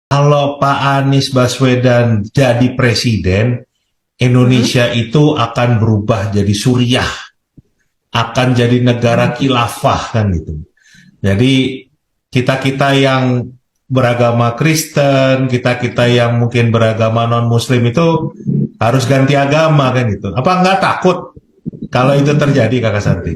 Kalau Pak Anies Baswedan jadi presiden, Mhm. Indonesia itu akan berubah jadi Suriah, akan jadi negara khilafah kan gitu. Jadi kita-kita yang beragama Kristen, kita-kita yang mungkin beragama non-Muslim itu harus ganti agama kan gitu. Apa nggak takut kalau itu terjadi, Kakak Santi?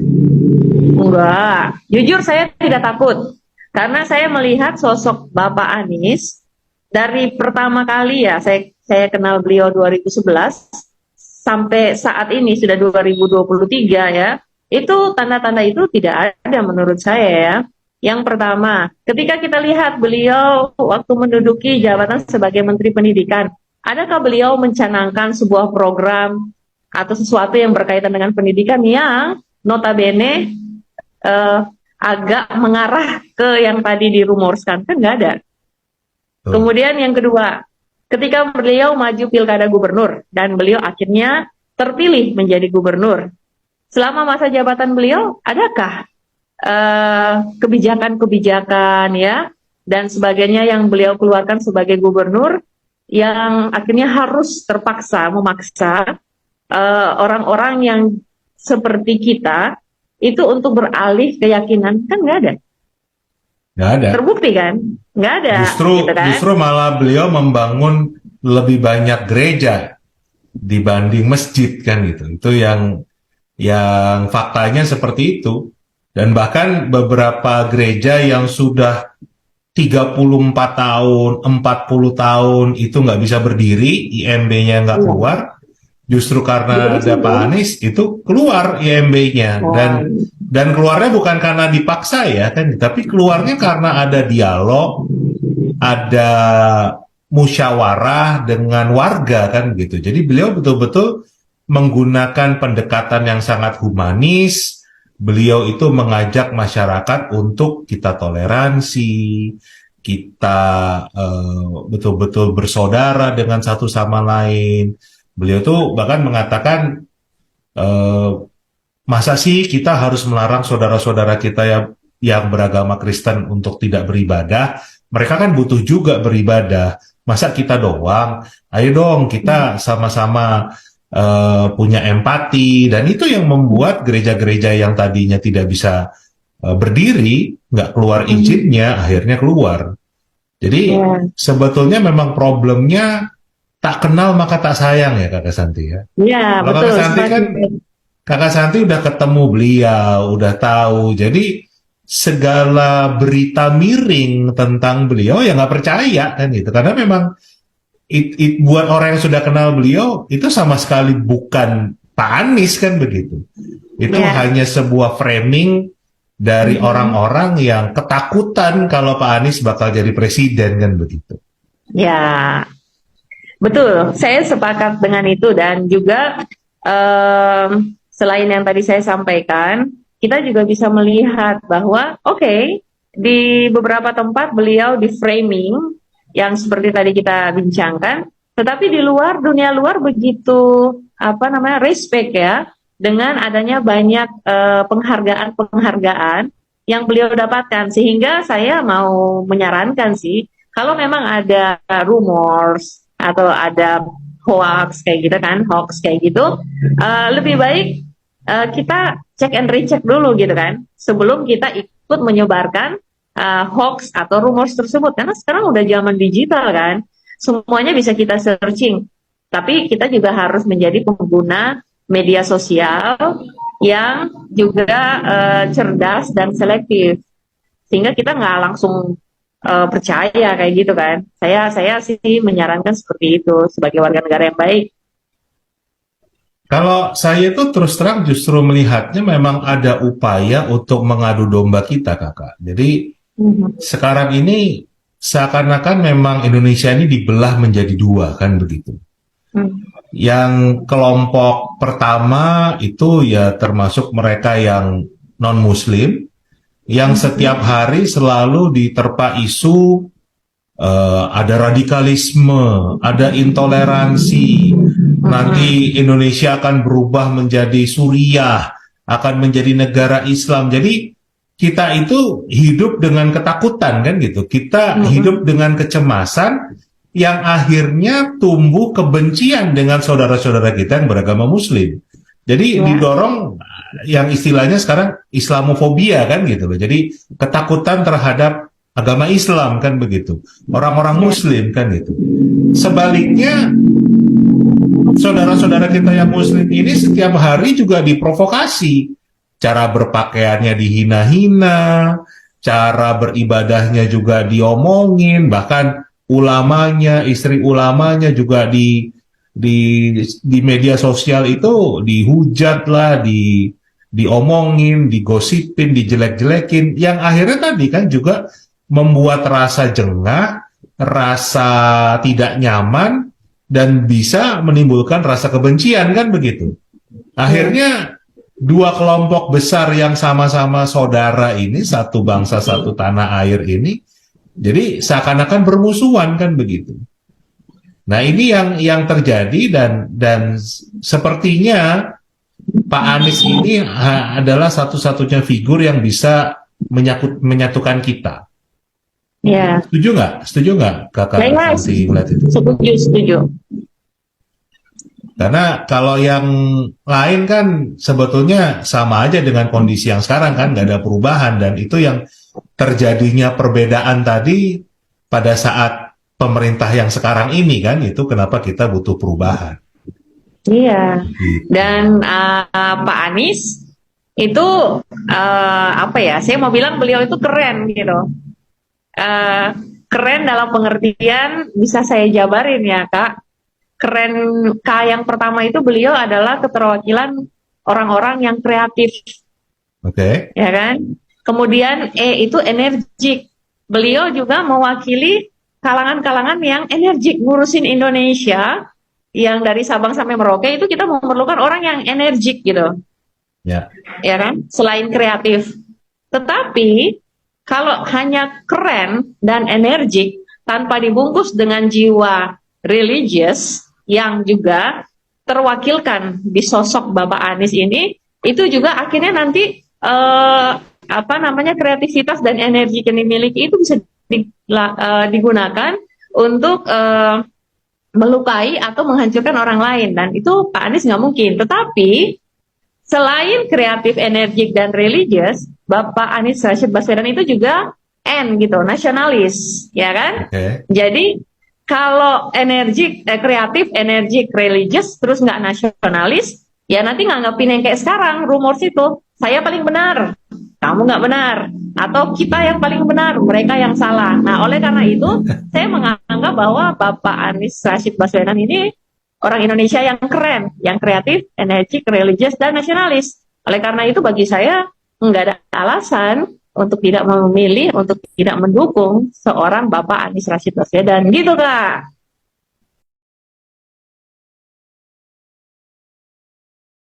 Enggak, jujur saya tidak takut. Karena saya melihat sosok Bapak Anies dari pertama kali ya, saya kenal beliau 2011 sampai saat ini sudah 2023 ya. Itu tanda-tanda itu tidak ada menurut saya ya. Yang pertama, ketika kita lihat beliau waktu menduduki jabatan sebagai Menteri Pendidikan, adakah beliau mencanangkan sebuah program atau sesuatu yang berkaitan dengan pendidikan yang notabene eh, agak mengarah ke yang tadi dirumorkan? Kan nggak ada. Tuh. Kemudian yang kedua, ketika beliau maju pilkada gubernur dan beliau akhirnya terpilih menjadi gubernur, selama masa jabatan beliau adakah kebijakan-kebijakan ya dan sebagainya yang beliau keluarkan sebagai gubernur yang akhirnya harus terpaksa memaksa orang-orang yang seperti kita itu untuk beralih keyakinan? Kan nggak ada, Nggak ada. terbukti kan, nggak ada gitu Justru kan. justru malah beliau membangun lebih banyak gereja dibanding masjid kan gitu. Itu yang faktanya seperti itu. Dan bahkan beberapa gereja yang sudah 34 tahun, 40 tahun itu nggak bisa berdiri, IMB-nya nggak Iya, keluar, justru karena jadi ada Pak sini. Anies itu keluar IMB-nya. Nah, Dan keluarnya bukan karena dipaksa ya kan, tapi keluarnya karena ada dialog, ada musyawarah dengan warga kan gitu. Jadi beliau betul-betul menggunakan pendekatan yang sangat humanis. Beliau itu mengajak masyarakat untuk kita toleransi, kita betul-betul bersaudara dengan satu sama lain. Beliau tuh bahkan mengatakan, eh, masa sih kita harus melarang saudara-saudara kita yang beragama Kristen untuk tidak beribadah? Mereka kan butuh juga beribadah. Masa kita doang? Ayo dong kita sama-sama punya empati. Dan itu yang membuat gereja-gereja yang tadinya tidak bisa berdiri, nggak keluar izinnya, akhirnya keluar. Jadi ya, sebetulnya memang problemnya tak kenal maka tak sayang ya, Kakak Santi ya. ya Kalau betul Kakak Santi seperti kan, itu. Kakak Santi udah ketemu beliau, udah tahu. Jadi segala berita miring tentang beliau ya nggak percaya kan gitu. Karena memang buat orang yang sudah kenal beliau itu sama sekali bukan Pak Anies kan begitu. Itu Ya, hanya sebuah framing dari mhm. orang-orang yang ketakutan kalau Pak Anies bakal jadi presiden kan begitu. Ya, betul. Saya sepakat dengan itu dan juga selain yang tadi saya sampaikan, kita juga bisa melihat bahwa oke, di beberapa tempat beliau di framing yang seperti tadi kita bincangkan, tetapi di luar dunia luar begitu apa namanya respect ya dengan adanya banyak penghargaan-penghargaan yang beliau dapatkan sehingga saya mau menyarankan sih kalau memang ada rumors atau ada hoax kayak gitu, lebih baik kita cek and recheck dulu gitu kan, sebelum kita ikut menyebarkan hoax atau rumors tersebut. Karena sekarang udah zaman digital kan, semuanya bisa kita searching. Tapi kita juga harus menjadi pengguna media sosial yang juga cerdas dan selektif sehingga kita nggak langsung percaya kayak gitu kan. Saya sih menyarankan seperti itu sebagai warga negara yang baik. Kalau saya itu terus terang justru melihatnya memang ada upaya untuk mengadu domba kita, Kakak. Jadi Mhm. sekarang ini seakan-akan memang Indonesia ini dibelah menjadi dua kan begitu. Hmm. Yang kelompok pertama itu ya termasuk mereka yang non-Muslim, yang setiap Mhm. hari selalu diterpa isu ada radikalisme, ada intoleransi, nanti Mhm. Indonesia akan berubah menjadi Suriah, akan menjadi negara Islam. Jadi kita itu hidup dengan ketakutan kan gitu. Kita hidup dengan kecemasan yang akhirnya tumbuh kebencian dengan saudara-saudara kita yang beragama Muslim. Jadi didorong yang istilahnya sekarang Islamofobia kan gitu loh. Jadi ketakutan terhadap agama Islam kan begitu. Orang-orang Muslim kan gitu. Sebaliknya saudara-saudara kita yang Muslim ini setiap hari juga diprovokasi. Cara berpakaiannya dihina-hina, cara beribadahnya juga diomongin, bahkan ulamanya, istri ulamanya juga di media sosial itu dihujat lah, diomongin, digosipin, dijelek-jelekin, yang akhirnya tadi kan juga membuat rasa jengah, rasa tidak nyaman, dan bisa menimbulkan rasa kebencian kan begitu. Akhirnya dua kelompok besar yang sama-sama saudara ini, satu bangsa satu tanah air ini, jadi seakan-akan bermusuhan kan begitu. Nah ini yang terjadi dan sepertinya Pak Anies ini adalah satu-satunya figur yang bisa menyatukan kita. Ya. Setuju nggak kakak nanti ngeliat itu? Setuju. Karena kalau yang lain kan sebetulnya sama aja dengan kondisi yang sekarang kan, nggak ada perubahan, dan itu yang terjadinya perbedaan tadi pada saat pemerintah yang sekarang ini kan, itu kenapa kita butuh perubahan. Iya. Gitu. Dan Pak Anies itu saya mau bilang beliau itu keren gitu. Keren dalam pengertian bisa saya jabarin ya Kak. Keren yang pertama itu beliau adalah keterwakilan orang-orang yang kreatif. Oke. Ya kan? Kemudian itu energik. Beliau juga mewakili kalangan-kalangan yang energik ngurusin Indonesia, yang dari Sabang sampai Merauke itu kita memerlukan orang yang energik gitu. Ya. Ya kan? Selain kreatif. Tetapi kalau hanya keren dan energik tanpa dibungkus dengan jiwa religius yang juga terwakilkan di sosok Bapak Anies ini, itu juga akhirnya nanti kreativitas dan energi yang dimiliki itu bisa digunakan untuk melukai atau menghancurkan orang lain, dan itu Pak Anies nggak mungkin. Tetapi selain kreatif, energik dan religius, Bapak Anies Rashid Baswedan itu juga nasionalis, ya kan? Okay. Jadi kalau kreatif, energik, religius, terus nggak nasionalis, ya nanti nganggapin yang kayak sekarang, rumors itu, saya paling benar, kamu nggak benar, atau kita yang paling benar, mereka yang salah. Nah, oleh karena itu, saya menganggap bahwa Bapak Anies Rashid Baswedan ini orang Indonesia yang keren, yang kreatif, energik, religius, dan nasionalis. Oleh karena itu, bagi saya, nggak ada alasan untuk tidak memilih, untuk tidak mendukung seorang Bapak Anies Rashid Baswedan, gitu Kak.